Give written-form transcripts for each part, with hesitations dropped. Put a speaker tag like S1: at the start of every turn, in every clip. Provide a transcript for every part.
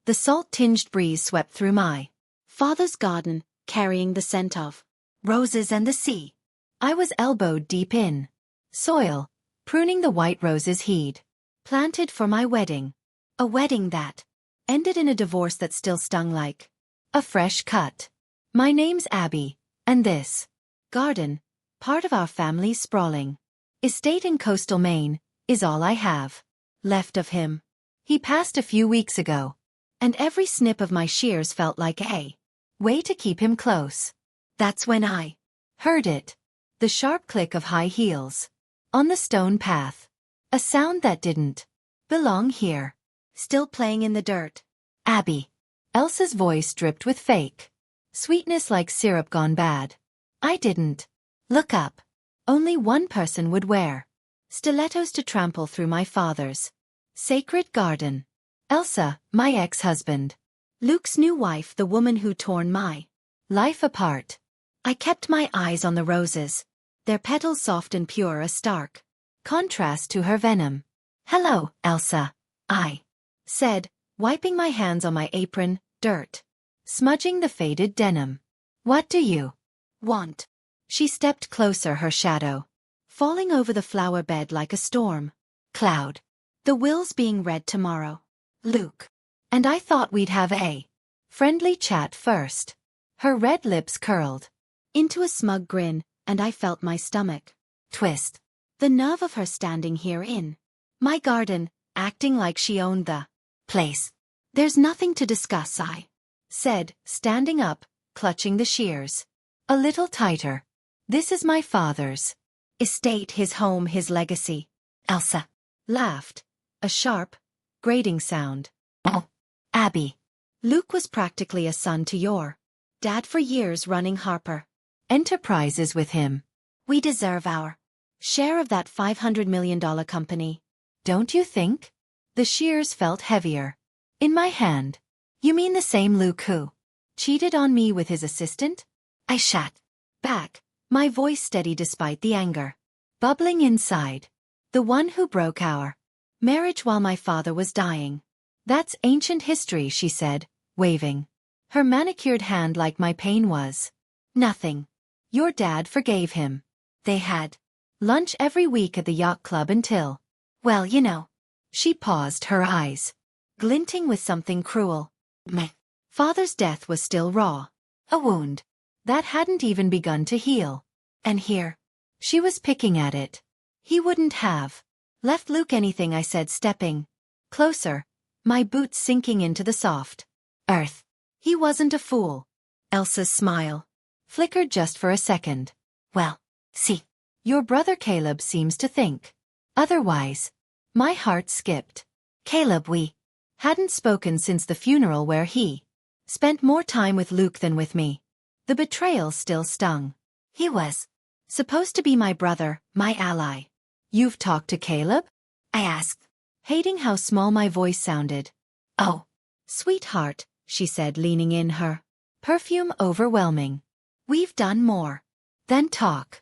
S1: The salt-tinged breeze swept through my father's garden, carrying the scent of roses and the sea. I was elbowed deep in soil, pruning the white roses he'd planted for my wedding. A wedding that ended in a divorce that still stung like a fresh cut. My name's Abby, and this garden, part of our family's sprawling estate in coastal Maine, is all I have left of him. He passed a few weeks ago, and every snip of my shears felt like a way to keep him close. That's when I heard it. The sharp click of high heels on the stone path. A sound that didn't belong here. Still playing in the dirt. Abby. Elsa's voice dripped with fake sweetness like syrup gone bad. I didn't look up. Only one person would wear stilettos to trample through my father's sacred garden. Elsa, my ex-husband. Luke's new wife, the woman who torn my life apart. I kept my eyes on the roses, their petals soft and pure, a stark contrast to her venom. Hello, Elsa, I said, wiping my hands on my apron, dirt smudging the faded denim. What do you want? She stepped closer, her shadow falling over the flower bed like a storm cloud. The will's being read tomorrow, Luke. And I thought we'd have a friendly chat first. Her red lips curled into a smug grin, and I felt my stomach twist. The nerve of her standing here in my garden, acting like she owned the place. There's nothing to discuss, I said, standing up, clutching the shears a little tighter. This is my father's estate, his home, his legacy. Elsa laughed, a sharp, grating sound. Oh, Abby. Luke was practically a son to your dad for years, running Harper Enterprises with him. We deserve our share of that $500 million company. Don't you think? The shears felt heavier in my hand. You mean the same Luke who cheated on me with his assistant? I shat back, my voice steady despite the anger bubbling inside. The one who broke our marriage while my father was dying. That's ancient history, she said, waving her manicured hand like my pain was nothing. Your dad forgave him. They had lunch every week at the yacht club until, well, you know. She paused, her eyes glinting with something cruel. My father's death was still raw, a wound that hadn't even begun to heal. And here she was picking at it. He wouldn't have left Luke anything, I said, stepping closer, my boots sinking into the soft earth. He wasn't a fool. Elsa's smile flickered just for a second. Well, see, your brother Caleb seems to think otherwise. My heart skipped. Caleb, we hadn't spoken since the funeral where he spent more time with Luke than with me. The betrayal still stung. He was supposed to be my brother, my ally. You've talked to Caleb? I asked, hating how small my voice sounded. Oh, sweetheart, she said, leaning in, her perfume overwhelming. We've done more than talk.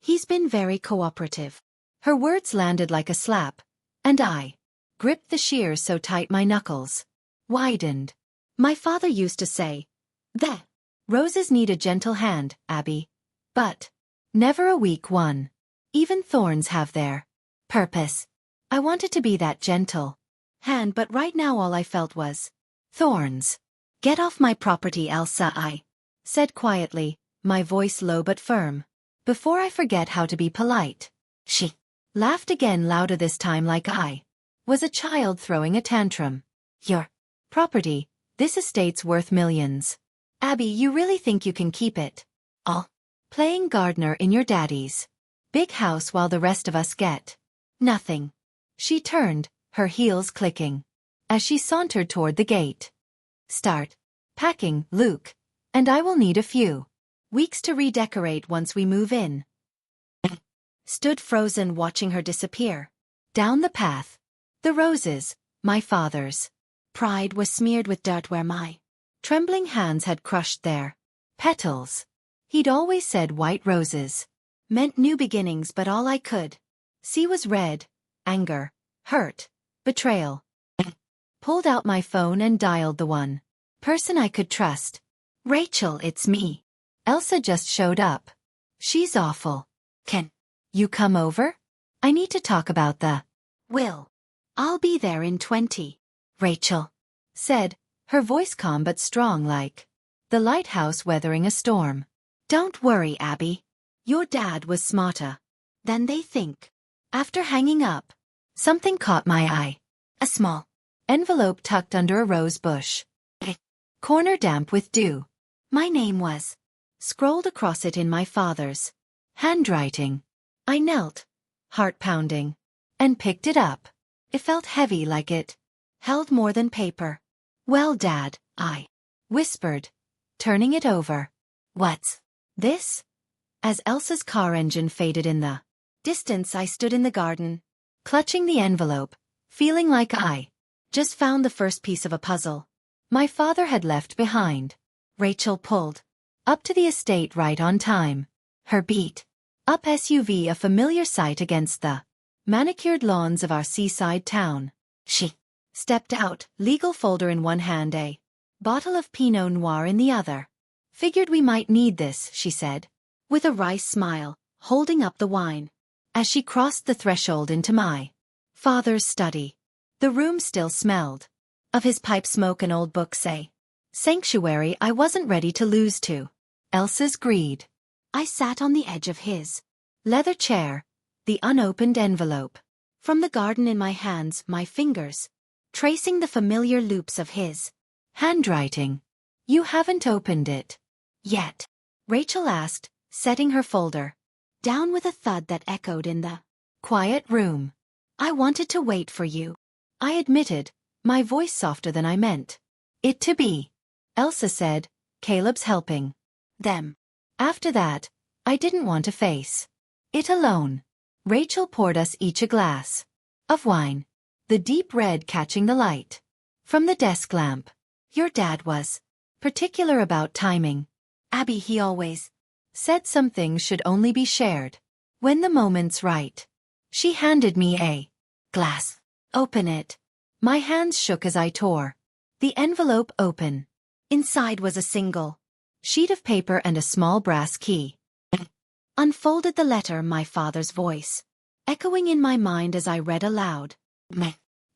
S1: He's been very cooperative. Her words landed like a slap, and I gripped the shears so tight my knuckles widened. My father used to say, "The roses need a gentle hand, Abby, but never a weak one. Even thorns have their purpose." I wanted to be that gentle hand, but right now all I felt was thorns. Get off my property, Elsa, I said quietly, my voice low but firm. Before I forget how to be polite. She laughed again, louder this time, like I was a child throwing a tantrum. Your property, this estate's worth millions. Abby, you really think you can keep it all playing gardener in your daddy's big house while the rest of us get nothing? She turned, her heels clicking, as she sauntered toward the gate. Start packing, Luke, and I will need a few weeks to redecorate once we move in. Stood frozen, watching her disappear down the path. The roses, my father's pride, was smeared with dirt where my trembling hands had crushed their petals. He'd always said white roses meant new beginnings, but all I could see was red, anger, hurt, betrayal. Pulled out my phone and dialed the one person I could trust. Rachel, it's me. Elsa just showed up. She's awful. Can you come over? I need to talk about the will. I'll be there in 20. Rachel said, her voice calm but strong like the lighthouse weathering a storm. Don't worry, Abby. Your dad was smarter than they think. After hanging up, something caught my eye. A small envelope tucked under a rose bush. Corner damp with dew. My name was scrolled across it in my father's handwriting. I knelt, heart pounding, and picked it up. It felt heavy, like it held more than paper. Well, Dad, I whispered, turning it over. What's this? As Elsa's car engine faded in the distance, I stood in the garden, clutching the envelope, feeling like I just found the first piece of a puzzle my father had left behind. Rachel pulled up to the estate right on time. Her beat-up SUV a familiar sight against the manicured lawns of our seaside town. She stepped out, legal folder in one hand, a bottle of Pinot Noir in the other. Figured we might need this, she said, with a wry smile, holding up the wine. As she crossed the threshold into my father's study, the room still smelled of his pipe smoke and old books, a sanctuary I wasn't ready to lose to Elsa's greed. I sat on the edge of his leather chair, the unopened envelope from the garden in my hands, my fingers tracing the familiar loops of his handwriting. You haven't opened it yet? Rachel asked, setting her folder down with a thud that echoed in the quiet room. I wanted to wait for you, I admitted, my voice softer than I meant it to be. Elsa said, Caleb's helping them. After that, I didn't want to face it alone. Rachel poured us each a glass of wine, the deep red catching the light from the desk lamp. Your dad was particular about timing, Abby. He always said some things should only be shared when the moment's right. She handed me a glass. Open it. My hands shook as I tore the envelope open. Inside was a single sheet of paper and a small brass key. Unfolded the letter, my father's voice echoing in my mind as I read aloud.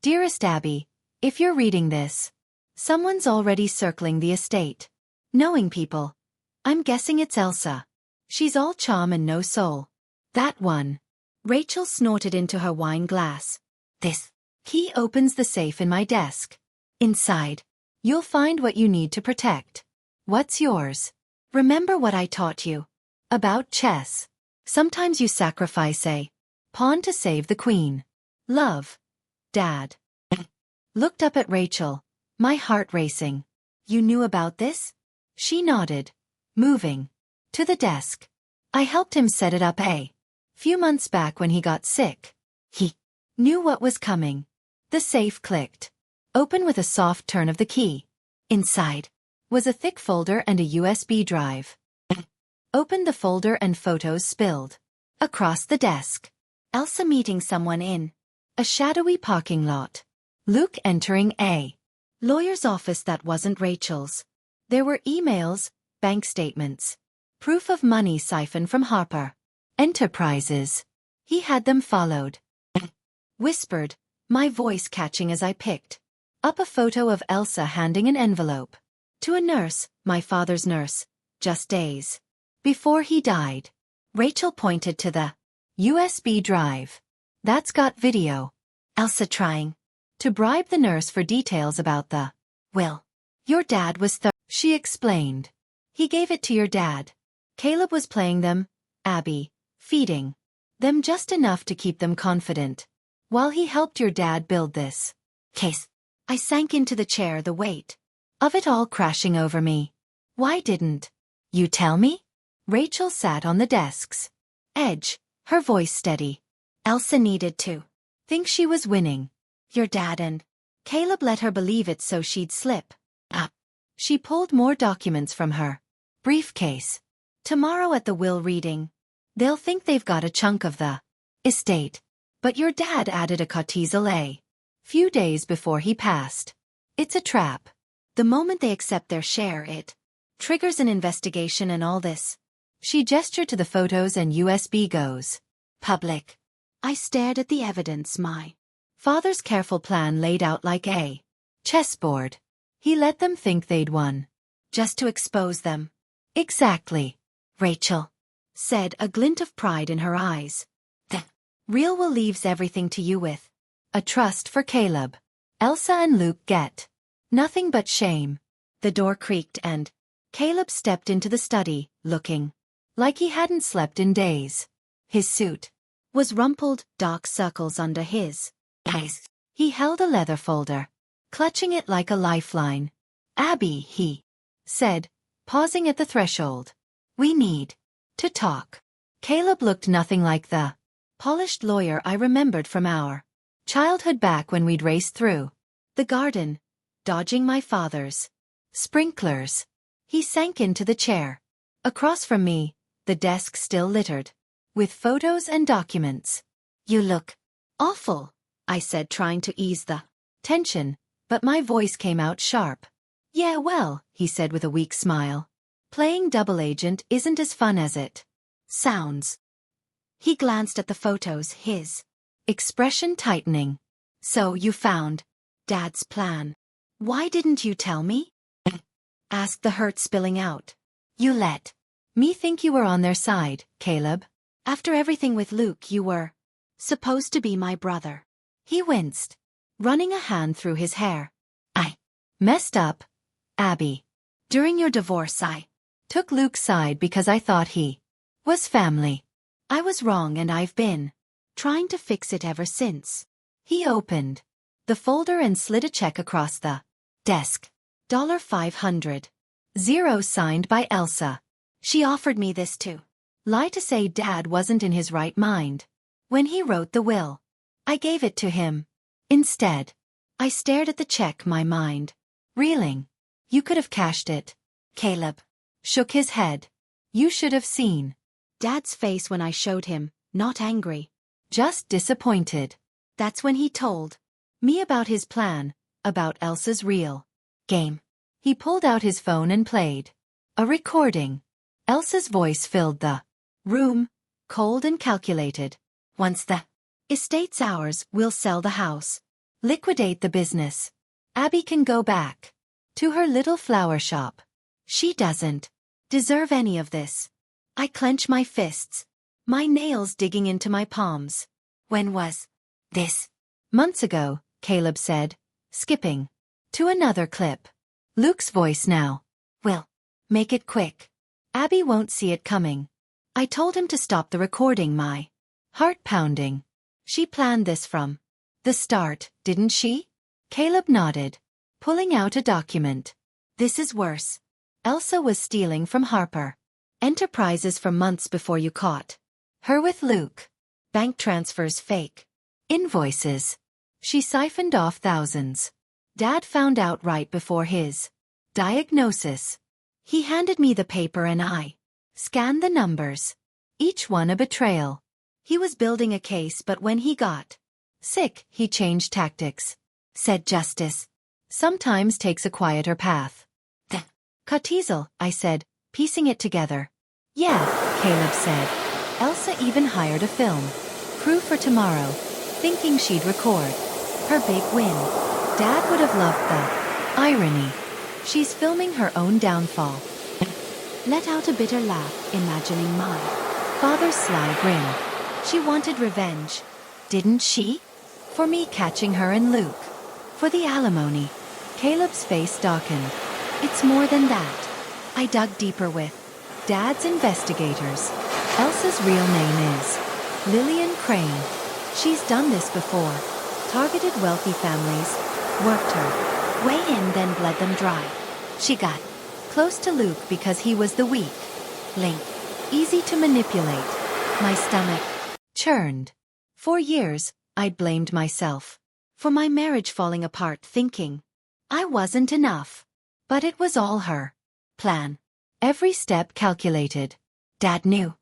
S1: Dearest Abby, if you're reading this, someone's already circling the estate. Knowing people, I'm guessing it's Elsa. She's all charm and no soul. That one. Rachel snorted into her wine glass. This key opens the safe in my desk. Inside, you'll find what you need to protect what's yours. Remember what I taught you about chess. Sometimes you sacrifice a pawn to save the queen. Love, Dad. Looked up at Rachel, my heart racing. You knew about this? She nodded, moving to the desk. I helped him set it up a few months back when he got sick. He knew what was coming. The safe clicked open with a soft turn of the key. Inside was a thick folder and a USB drive. Opened the folder and photos spilled across the desk. Elsa meeting someone in a shadowy parking lot. Luke entering a lawyer's office that wasn't Rachel's. There were emails, bank statements, proof of money siphoned from Harper Enterprises. He had them followed. Whispered, my voice catching as I picked up a photo of Elsa handing an envelope to a nurse, my father's nurse, just days before he died. Rachel pointed to the USB drive. That's got video. Elsa trying to bribe the nurse for details about the will. Your dad was she explained. He gave it to your dad. Caleb was playing them, Abby, feeding them just enough to keep them confident, while he helped your dad build this case. I sank into the chair, the weight of it all crashing over me. Why didn't you tell me? Rachel sat on the desk's edge, her voice steady. Elsa needed to think she was winning. Your dad and Caleb let her believe it so she'd slip up. She pulled more documents from her briefcase. Tomorrow at the will reading, they'll think they've got a chunk of the estate. But your dad added a codicil a few days before he passed. It's a trap. The moment they accept their share, it triggers an investigation and all this. She gestured to the photos and USB goes public. I stared at the evidence, my father's careful plan laid out like a chessboard. He let them think they'd won, just to expose them. Exactly, Rachel said, a glint of pride in her eyes. The real will leaves everything to you with a trust for Caleb. Elsa and Luke get nothing but shame. The door creaked and Caleb stepped into the study, looking like he hadn't slept in days. His suit was rumpled, dark circles under his eyes. He held a leather folder, clutching it like a lifeline. Abby, he said, pausing at the threshold. We need to talk. Caleb looked nothing like the polished lawyer I remembered from our childhood back when we'd raced through the garden, dodging my father's sprinklers. He sank into the chair. Across from me, the desk still littered with photos and documents. You look awful, I said, trying to ease the tension, but my voice came out sharp. Yeah, well, he said with a weak smile. Playing double agent isn't as fun as it sounds. He glanced at the photos, his expression tightening. So you found Dad's plan. Why didn't you tell me? Asked the hurt spilling out. You let me think you were on their side, Caleb. After everything with Luke, you were supposed to be my brother. He winced, running a hand through his hair. I messed up, Abby. During your divorce, I took Luke's side because I thought he was family. I was wrong and I've been trying to fix it ever since. He opened the folder and slid a check across the desk. $500. Zero signed by Elsa. She offered me this to lie to say Dad wasn't in his right mind when he wrote the will. I gave it to him. Instead, I stared at the check, my mind reeling. You could have cashed it. Caleb shook his head. You should have seen Dad's face when I showed him, not angry, just disappointed. That's when he told me about his plan, about Elsa's real game. He pulled out his phone and played a recording. Elsa's voice filled the room, cold and calculated. Once the estate's ours, we'll sell the house, liquidate the business. Abby can go back to her little flower shop. She doesn't deserve any of this. I clench my fists, my nails digging into my palms. When was this? Months ago, Caleb said, skipping to another clip. Luke's voice now. We'll make it quick. Abby won't see it coming. I told him to stop the recording, my heart pounding. She planned this from the start, didn't she? Caleb nodded, pulling out a document. This is worse. Elsa was stealing from Harper Enterprises for months before you caught her with Luke. Bank transfers fake. Invoices. She siphoned off thousands. Dad found out right before his diagnosis. He handed me the paper and I scanned the numbers. Each one a betrayal. He was building a case, but when he got sick, he changed tactics. Said justice sometimes takes a quieter path. The Cotizel, I said, piecing it together. Yeah, Caleb said. Elsa even hired a film crew for tomorrow, thinking she'd record her big win. Dad would have loved the irony. She's filming her own downfall. Let out a bitter laugh, imagining my father's sly grin. She wanted revenge, didn't she? For me catching her and Luke. For the alimony. Caleb's face darkened. It's more than that. I dug deeper with Dad's investigators. Elsa's real name is Lillian Crane. She's done this before. Targeted wealthy families, worked her way in, then bled them dry. She got close to Luke because he was the weak link, easy to manipulate. My stomach churned. For years, I'd blamed myself for my marriage falling apart, thinking I wasn't enough. But it was all her plan. Every step calculated. Dad knew.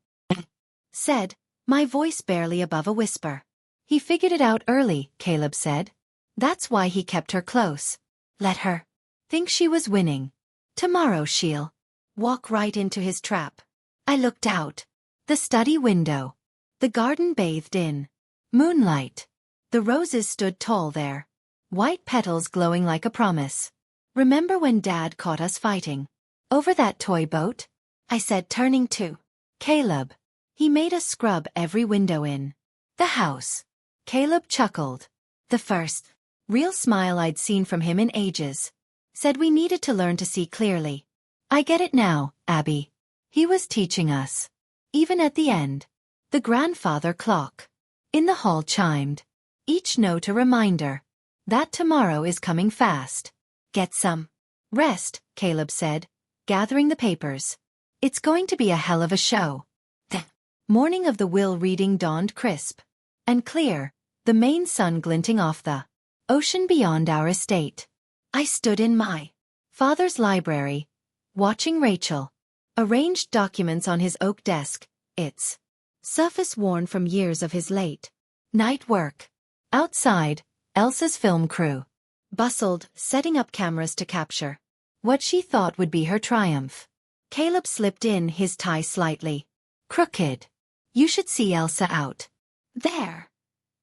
S1: Said, my voice barely above a whisper. He figured it out early, Caleb said. That's why he kept her close. Let her think she was winning. Tomorrow she'll walk right into his trap. I looked out the study window. The garden bathed in moonlight. The roses stood tall there, white petals glowing like a promise. Remember when Dad caught us fighting over that toy boat? I said, turning to Caleb. He made us scrub every window in the house. Caleb chuckled. The first real smile I'd seen from him in ages. Said we needed to learn to see clearly. I get it now, Abby. He was teaching us. Even at the end, the grandfather clock in the hall chimed, each note a reminder that tomorrow is coming fast. Get some rest, Caleb said, gathering the papers. It's going to be a hell of a show. The morning of the will reading dawned crisp and clear, the main sun glinting off the ocean beyond our estate. I stood in my father's library, watching Rachel arrange documents on his oak desk, its surface worn from years of his late night work. Outside, Elsa's film crew bustled, setting up cameras to capture what she thought would be her triumph. Caleb slipped in, his tie slightly crooked. You should see Elsa out there,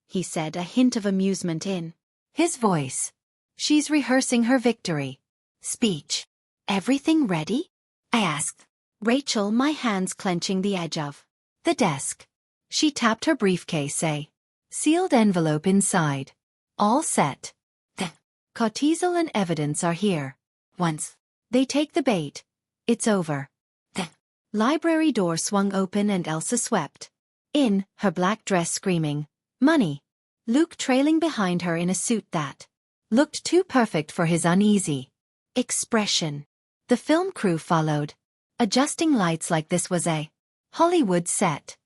S1: he said, a hint of amusement in his voice. She's rehearsing her victory speech. Everything ready? I asked Rachel, my hands clenching the edge of the desk. She tapped her briefcase, a sealed envelope inside. All set. The coteasel and evidence are here. Once they take the bait, it's over. The library door swung open and Elsa swept in, her black dress screaming, "Money!" Luke trailing behind her in a suit that looked too perfect for his uneasy expression. The film crew followed, adjusting lights like this was a Hollywood set.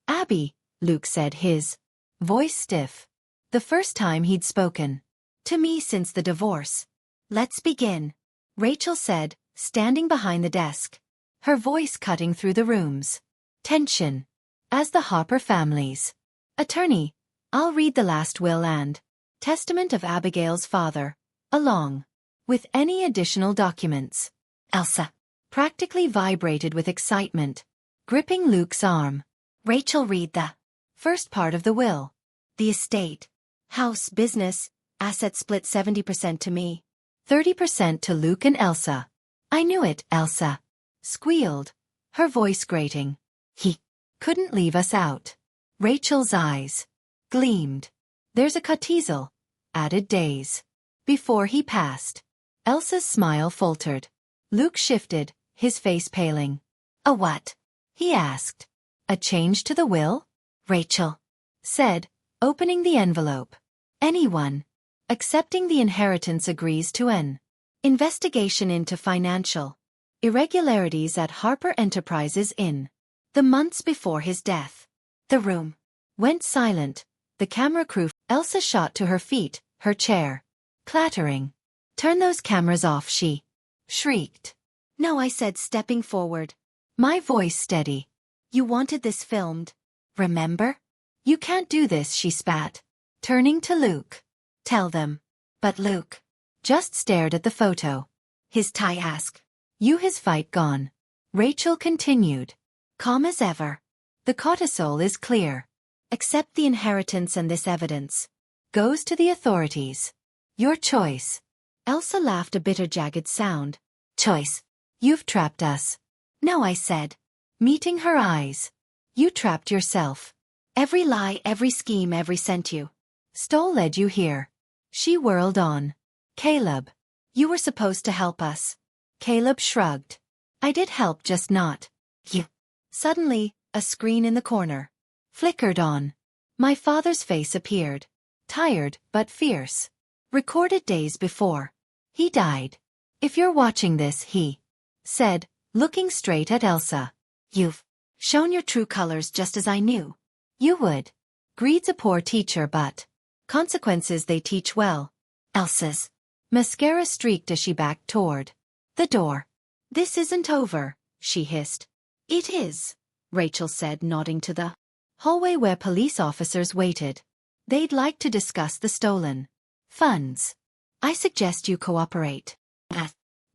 S1: Abby, Luke said, his voice stiff. The first time he'd spoken to me since the divorce. Let's begin, Rachel said, standing behind the desk, her voice cutting through the room's tension. As the Harper family's attorney, I'll read the last will and testament of Abigail's father, along with any additional documents. Elsa practically vibrated with excitement, gripping Luke's arm. Rachel, read the first part of the will. The estate, house, business, assets split 70% to me, 30% to Luke and Elsa. I knew it, Elsa squealed, her voice grating. He couldn't leave us out. Rachel's eyes gleamed. There's a coteasel, added days before he passed. Elsa's smile faltered. Luke shifted, his face paling. A what? He asked. A change to the will? Rachel said, opening the envelope. Anyone accepting the inheritance agrees to an investigation into financial irregularities at Harper Enterprises in the months before his death. The room went silent. The camera crew. Elsa shot to her feet, her chair clattering. Turn those cameras off, she shrieked. No, I said, stepping forward, my voice steady. You wanted this filmed, remember? You can't do this, she spat, turning to Luke. Tell them. But Luke just stared at the photo. His tie asked. You, his fight gone. Rachel continued, calm as ever. The codicil is clear. Accept the inheritance, and this evidence goes to the authorities. Your choice. Elsa laughed, a bitter, jagged sound. Choice. You've trapped us. No, I said, meeting her eyes. You trapped yourself. Every lie, every scheme, every cent you stole led you here. She whirled on. Caleb, you were supposed to help us. Caleb shrugged. I did help, just not you. Suddenly, a screen in the corner flickered on. My father's face appeared, tired but fierce. Recorded days before he died. If you're watching this, he said, looking straight at Elsa, you've shown your true colors, just as I knew you would. Greed's a poor teacher, but consequences they teach well. Elsa's mascara streaked as she backed toward the door. This isn't over, she hissed. It is, Rachel said, nodding to the hallway where police officers waited. They'd like to discuss the stolen funds. I suggest you cooperate.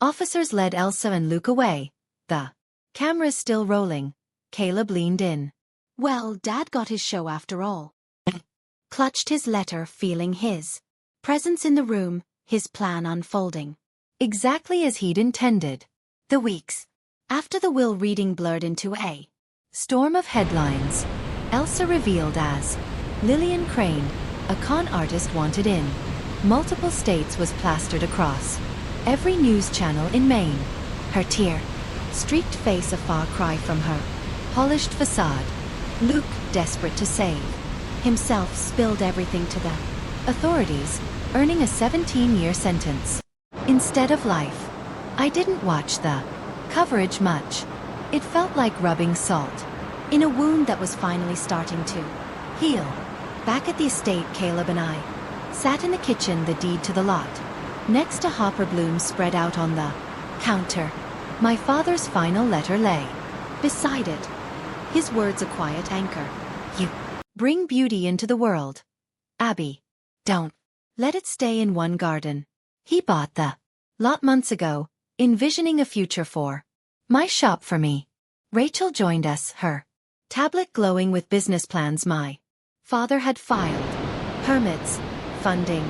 S1: Officers led Elsa and Luke away. The camera's still rolling. Caleb leaned in. Well, Dad got his show after all. Clutched his letter, feeling his presence in the room, his plan unfolding exactly as he'd intended. The weeks after the will reading blurred into a storm of headlines. Elsa revealed as Lillian Crane, a con artist wanted in multiple states, was plastered across every news channel in Maine. Her tear-streaked face a far cry from her polished facade. Luke, desperate to save himself, spilled everything to the authorities, earning a 17-year sentence instead of life. I didn't watch the coverage much. It felt like rubbing salt in a wound that was finally starting to heal. Back at the estate, Caleb and I sat in the kitchen, the deed to the lot next to Hopper Bloom spread out on the counter. My father's final letter lay beside it, his words a quiet anchor. You bring beauty into the world, Abby. Don't let it stay in one garden. He bought the lot months ago, envisioning a future for my shop for me. Rachel joined us, her tablet glowing with business plans. My father had filed permits, funding,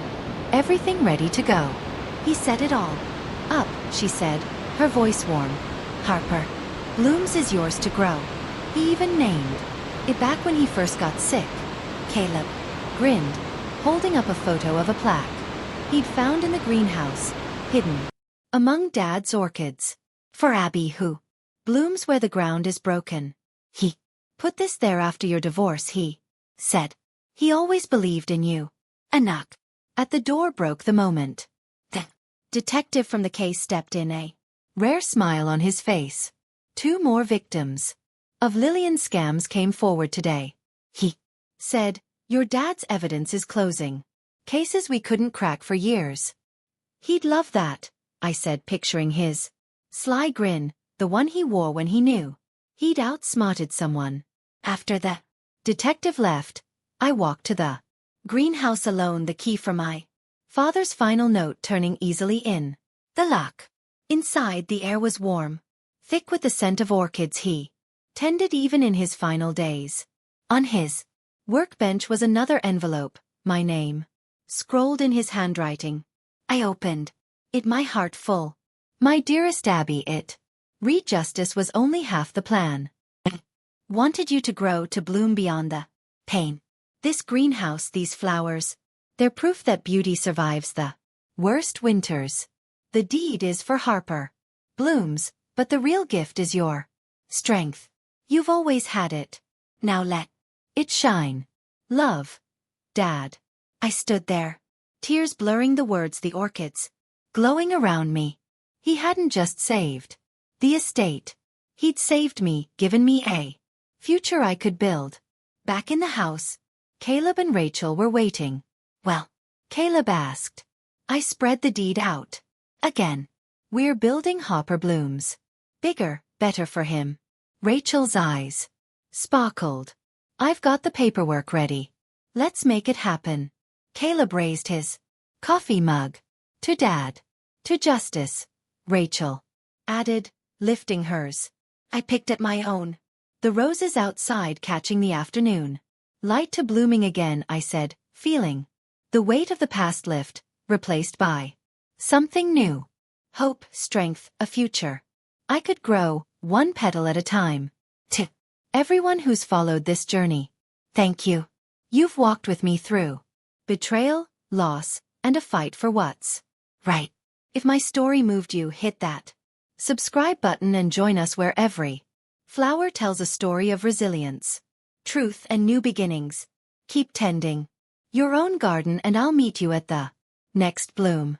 S1: everything ready to go. He set it all up, she said, her voice warm. Harper Bloom's is yours to grow. He even named it back when he first got sick. Caleb grinned, holding up a photo of a plaque he'd found in the greenhouse, hidden among Dad's orchids. For Abby, who blooms where the ground is broken. He put this there after your divorce, he said. He always believed in you. A knock at the door broke the moment. The detective from the case stepped in, a rare smile on his face. 2 more victims of Lillian's scams came forward today. He said, your dad's evidence is closing cases we couldn't crack for years. He'd love that, I said, picturing his sly grin, the one he wore when he knew he'd outsmarted someone. After the detective left, I walked to the greenhouse alone, the key for my father's final note turning easily in the lock. Inside, the air was warm, thick with the scent of orchids he tended even in his final days. On his workbench was another envelope, my name scrolled in his handwriting. I opened it, my heart full. My dearest Abby, it read, justice was only half the plan. Wanted you to grow, to bloom beyond the pain. This greenhouse, these flowers, they're proof that beauty survives the worst winters. The deed is for Harper Blooms, but the real gift is your strength. You've always had it. Now let it shine. Love, Dad. I stood there, tears blurring the words, the orchids glowing around me. He hadn't just saved the estate. He'd saved me, given me a future I could build. Back in the house, Caleb and Rachel were waiting. Well, Caleb asked. I spread the deed out. Again. We're building Hopper Blooms. Bigger, better for him. Rachel's eyes sparkled. I've got the paperwork ready. Let's make it happen. Caleb raised his coffee mug. To Dad. To justice. Rachel added, lifting hers. I picked at my own. The roses outside catching the afternoon light to blooming again, I said, feeling the weight of the past lift, replaced by something new. Hope, strength, a future I could grow, one petal at a time. To everyone who's followed this journey, thank you. You've walked with me through betrayal, loss, and a fight for what's right. If my story moved you, hit that subscribe button and join us where every flower tells a story of resilience, truth, and new beginnings. Keep tending your own garden, and I'll meet you at the next bloom.